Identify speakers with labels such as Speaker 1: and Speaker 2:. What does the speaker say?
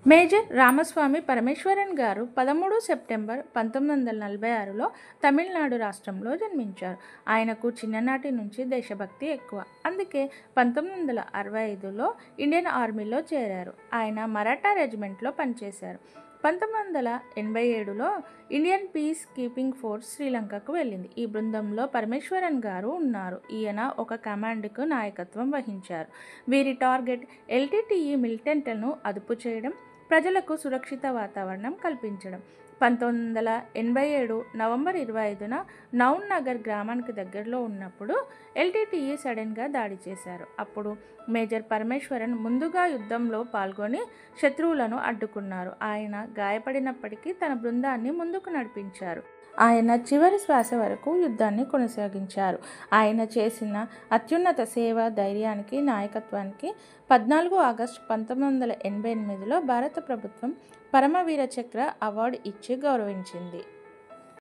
Speaker 1: Major Ramaswamy Parameswaran గారు 13 September 1946లో Tamil Nadu రాష్ట్రంలో జన్మించారు. ఆయనకు చిన్ననాటి నుంచి దేశభక్తి ఎక్కువ. అందుకే 1965లో ఇండియన్ ఆర్మీలో చేరారు. ఆయన మరాఠా రెజిమెంట్లో పనిచేశారు. 1987లో ఇండియన్ పీస్ కీపింగ్ ఫోర్స్ శ్రీలంకకు వెళ్ళింది. ఈ బృందంలో పరమేశ్వరన్ గారు ఉన్నారు. ఈయన ఒక కమాండ్కు నాయకత్వం వహించారు. వీరి టార్గెట్ ఎల్టీటీఈ మిలిటెంట్లను అదుపు చేయడం, ప్రజలకు సురక్షిత వాతావరణం కల్పించడం. 1987 నవంబర్ 25న నౌన్ నగర్ గ్రామానికి దగ్గరలో ఉన్నప్పుడు ఎల్టీటీఈ సడన్గా దాడి చేశారు. అప్పుడు మేజర్ పరమేశ్వరన్ ముందుగా యుద్ధంలో పాల్గొని శత్రువులను అడ్డుకున్నారు. ఆయన గాయపడినప్పటికీ తన బృందాన్ని ముందుకు నడిపించారు. ఆయన చివరి శ్వాస వరకు యుద్ధాన్ని కొనసాగించారు. ఆయన చేసిన అత్యున్నత సేవ, ధైర్యానికి, నాయకత్వానికి 14 ఆగస్టు 1988లో భారత ప్రభుత్వం పరమవీర చక్ర అవార్డు ఇచ్చి గౌరవించింది.